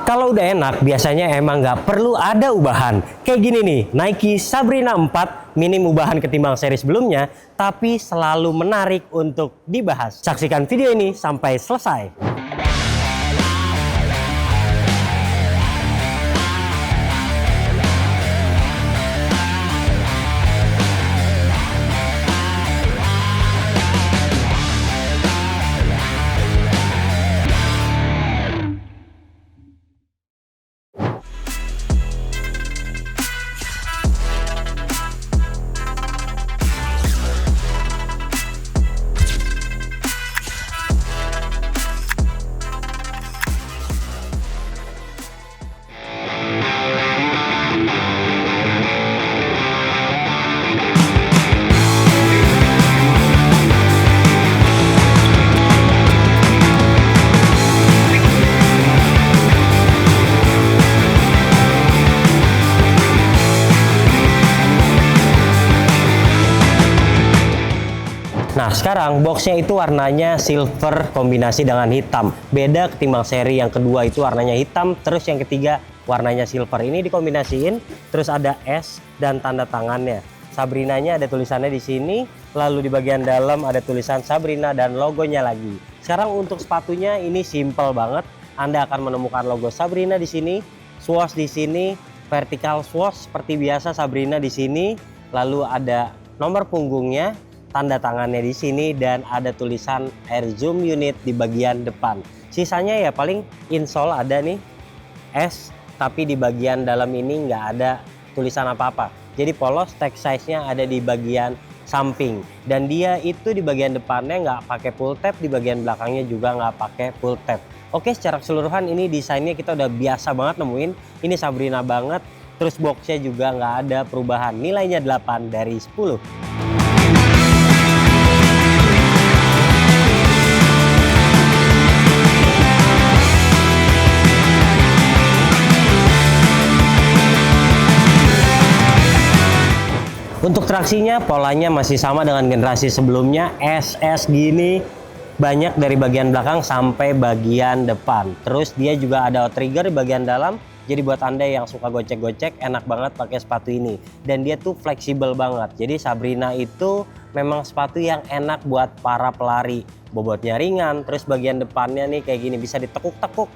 Kalau udah enak, biasanya emang nggak perlu ada ubahan. Kayak gini nih, Nike Sabrina 4, minim ubahan ketimbang seri sebelumnya, tapi selalu menarik untuk dibahas. Saksikan video ini sampai selesai. Nah, sekarang boxnya itu warnanya silver kombinasi dengan hitam. Beda ketimbang seri yang kedua itu warnanya hitam, terus yang ketiga warnanya silver. Ini dikombinasiin, terus ada S dan tanda tangannya. Sabrinanya ada tulisannya di sini, lalu di bagian dalam ada tulisan Sabrina dan logonya lagi. Sekarang untuk sepatunya ini simple banget. Anda akan menemukan logo Sabrina di sini, swoosh di sini, vertical swoosh seperti biasa Sabrina di sini, lalu ada nomor punggungnya, tanda tangannya di sini, dan ada tulisan Air Zoom Unit di bagian depan. Sisanya ya paling insole ada nih S, tapi di bagian dalam ini nggak ada tulisan apa-apa. Jadi polos, tag size-nya ada di bagian samping, dan dia itu di bagian depannya nggak pakai pull tab, di bagian belakangnya juga nggak pakai pull tab. Oke, secara keseluruhan ini desainnya kita udah biasa banget nemuin. Ini Sabrina banget, terus boxnya juga nggak ada perubahan. Nilainya 8 dari 10. Untuk traksinya polanya masih sama dengan generasi sebelumnya, SS gini, banyak dari bagian belakang sampai bagian depan. Terus dia juga ada outrigger di bagian dalam, jadi buat Anda yang suka gocek-gocek enak banget pakai sepatu ini. Dan dia tuh fleksibel banget, jadi Sabrina itu memang sepatu yang enak buat para pelari. Bobotnya ringan, terus bagian depannya nih kayak gini, bisa ditekuk-tekuk,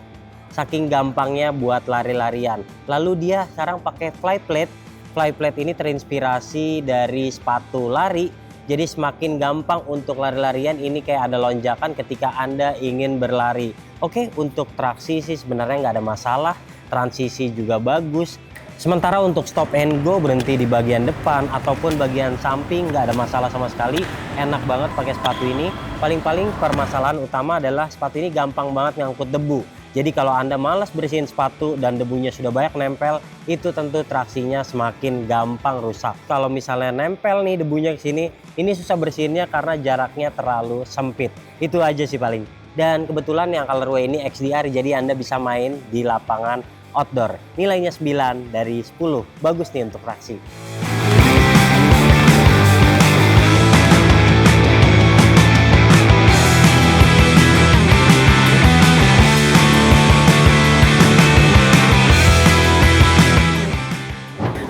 saking gampangnya buat lari-larian. Lalu dia sekarang pakai fly plate. Fly plate ini terinspirasi dari sepatu lari, jadi semakin gampang untuk lari-larian. Ini kayak ada lonjakan ketika Anda ingin berlari. Oke, untuk traksi sih sebenarnya nggak ada masalah, transisi juga bagus. Sementara untuk stop and go, berhenti di bagian depan ataupun bagian samping, nggak ada masalah sama sekali. Enak banget pakai sepatu ini. Paling-paling permasalahan utama adalah sepatu ini gampang banget ngangkut debu. Jadi kalau Anda malas bersihin sepatu dan debunya sudah banyak nempel, itu tentu traksinya semakin gampang rusak. Kalau misalnya nempel nih debunya ke sini, ini susah bersihinnya karena jaraknya terlalu sempit. Itu aja sih paling. Dan kebetulan yang colorway ini XDR, jadi Anda bisa main di lapangan outdoor. Nilainya 9 dari 10. Bagus nih untuk traksi.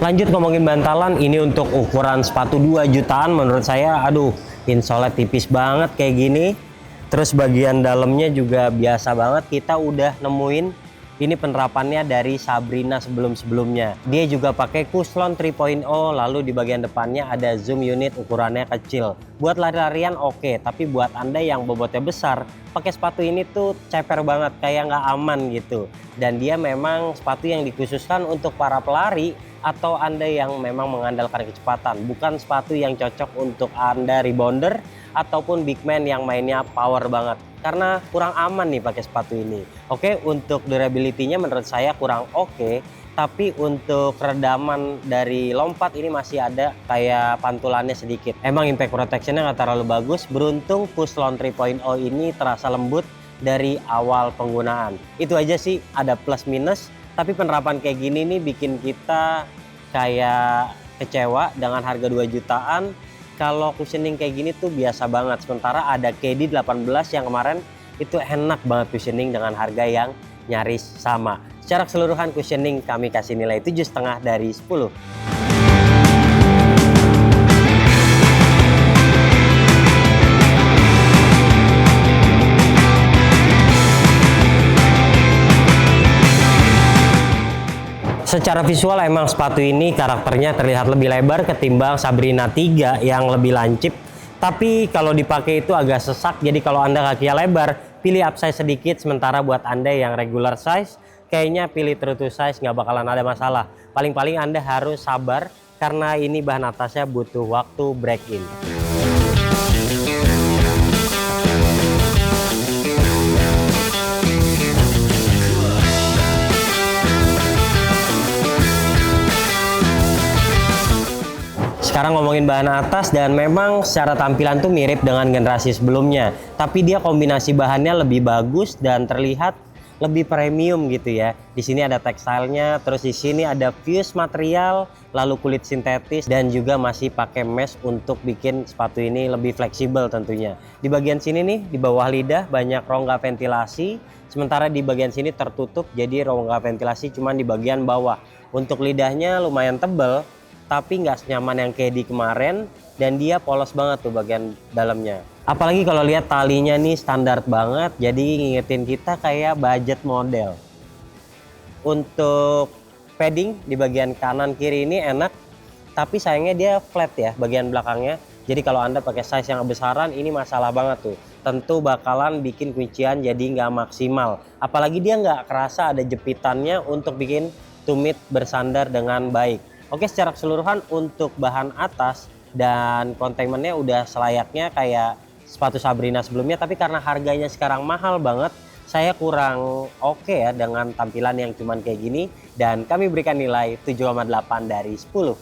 Lanjut ngomongin bantalan, ini untuk ukuran sepatu 2 jutaan menurut saya, aduh, insole tipis banget kayak gini. Terus bagian dalamnya juga biasa banget, kita udah nemuin ini penerapannya dari Sabrina sebelum-sebelumnya. Dia juga pakai Cushlon 3.0, lalu di bagian depannya ada zoom unit ukurannya kecil. Buat lari-larian oke, tapi buat Anda yang bobotnya besar, pakai sepatu ini tuh ceper banget, kayak nggak aman gitu. Dan dia memang sepatu yang dikhususkan untuk para pelari atau Anda yang memang mengandalkan kecepatan, bukan sepatu yang cocok untuk Anda rebounder ataupun big man yang mainnya power banget, karena kurang aman nih pakai sepatu ini. Oke, untuk durability-nya menurut saya kurang oke, tapi untuk redaman dari lompat ini masih ada kayak pantulannya sedikit. Emang impact protection-nya nggak terlalu bagus. Beruntung Cushlon 3.0 ini terasa lembut dari awal penggunaan. Itu aja sih, ada plus minus. Tapi penerapan kayak gini nih bikin kita kayak kecewa dengan harga 2 jutaan. Kalau cushioning kayak gini tuh biasa banget. Sementara ada KD 18 yang kemarin itu enak banget cushioning dengan harga yang nyaris sama. Secara keseluruhan cushioning kami kasih nilai 7,5 dari 10. Secara visual emang sepatu ini karakternya terlihat lebih lebar ketimbang Sabrina 3 yang lebih lancip. Tapi kalau dipakai itu agak sesak, jadi kalau Anda kakinya lebar, pilih upsize sedikit. Sementara buat Anda yang regular size, kayaknya pilih true to size, nggak bakalan ada masalah. Paling-paling Anda harus sabar karena ini bahan atasnya butuh waktu break in. Sekarang ngomongin bahan atas, dan memang secara tampilan tuh mirip dengan generasi sebelumnya. Tapi dia kombinasi bahannya lebih bagus dan terlihat lebih premium gitu ya. Di sini ada tekstilnya, terus di sini ada fuse material, lalu kulit sintetis, dan juga masih pakai mesh untuk bikin sepatu ini lebih fleksibel tentunya. Di bagian sini nih, di bawah lidah banyak rongga ventilasi, sementara di bagian sini tertutup, jadi rongga ventilasi cuma di bagian bawah. Untuk lidahnya lumayan tebal, tapi nggak senyaman yang kayak di kemarin, dan dia polos banget tuh bagian dalamnya. Apalagi kalau lihat talinya nih standar banget, jadi ngingetin kita kayak budget model. Untuk padding di bagian kanan kiri ini enak, tapi sayangnya dia flat ya bagian belakangnya. Jadi kalau Anda pakai size yang besaran, ini masalah banget tuh. Tentu bakalan bikin kuncian jadi nggak maksimal. Apalagi dia nggak kerasa ada jepitannya untuk bikin tumit bersandar dengan baik. Oke, secara keseluruhan untuk bahan atas dan containmentnya udah selayaknya kayak sepatu Sabrina sebelumnya, tapi karena harganya sekarang mahal banget, saya kurang oke ya dengan tampilan yang cuman kayak gini, dan kami berikan nilai 7,8 dari 10.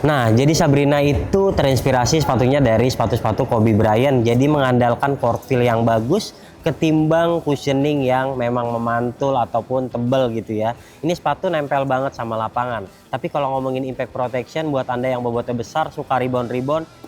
Nah, jadi Sabrina itu terinspirasi sepatunya dari sepatu-sepatu Kobe Bryant. Jadi mengandalkan court feel yang bagus ketimbang cushioning yang memang memantul ataupun tebel gitu ya. Ini sepatu nempel banget sama lapangan. Tapi kalau ngomongin impact protection buat Anda yang bobotnya besar, suka rebound,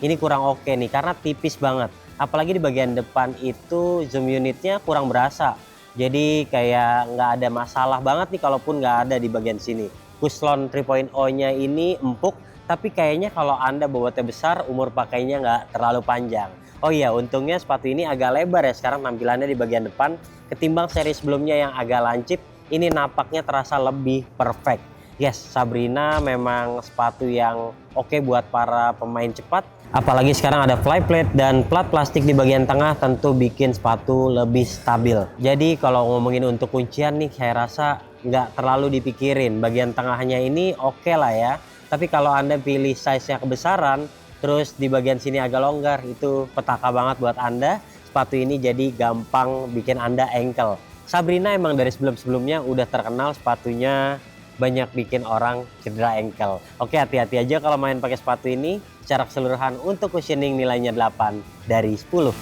ini kurang oke nih karena tipis banget. Apalagi di bagian depan itu zoom unitnya kurang berasa. Jadi kayak nggak ada masalah banget nih kalaupun nggak ada di bagian sini. Cushlon 3.0-nya ini empuk, tapi kayaknya kalau Anda bobotnya besar, umur pakainya nggak terlalu panjang. Oh iya, untungnya sepatu ini agak lebar ya sekarang tampilannya di bagian depan. Ketimbang seri sebelumnya yang agak lancip, ini napaknya terasa lebih perfect. Yes, Sabrina memang sepatu yang oke buat para pemain cepat. Apalagi sekarang ada fly plate dan plat plastik di bagian tengah, tentu bikin sepatu lebih stabil. Jadi kalau ngomongin untuk kuncian nih, saya rasa nggak terlalu dipikirin. Bagian tengahnya ini oke lah ya. Tapi kalau Anda pilih size-nya kebesaran, terus di bagian sini agak longgar, itu petaka banget buat Anda. Sepatu ini jadi gampang bikin Anda ankle. Sabrina emang dari sebelum-sebelumnya udah terkenal sepatunya banyak bikin orang cedera ankle. Oke, hati-hati aja kalau main pakai sepatu ini. Secara keseluruhan untuk cushioning nilainya 8 dari 10.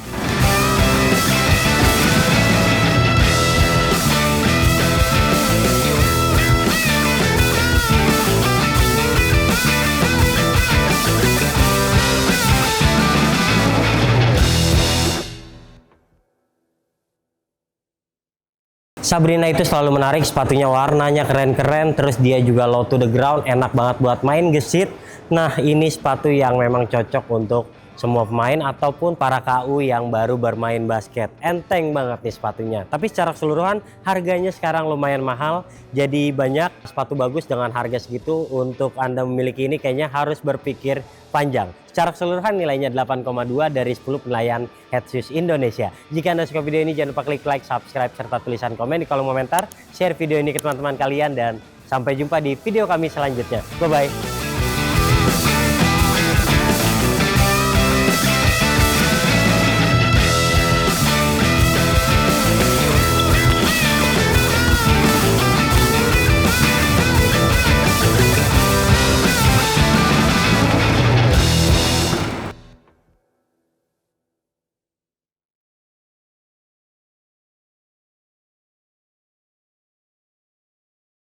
Sabrina itu selalu menarik, sepatunya warnanya keren-keren, terus dia juga low to the ground, enak banget buat main gesit. Nah, ini sepatu yang memang cocok untuk semua pemain ataupun para KU yang baru bermain basket. Enteng banget nih sepatunya. Tapi secara keseluruhan harganya sekarang lumayan mahal, jadi banyak sepatu bagus dengan harga segitu. Untuk Anda memiliki ini kayaknya harus berpikir panjang. Secara keseluruhan nilainya 8,2 dari 10 penilaian Head Shoes Indonesia. Jika Anda suka video ini, jangan lupa klik like, subscribe, serta tulisan komen di kolom komentar. Share video ini ke teman-teman kalian, dan sampai jumpa di video kami selanjutnya. Bye-bye.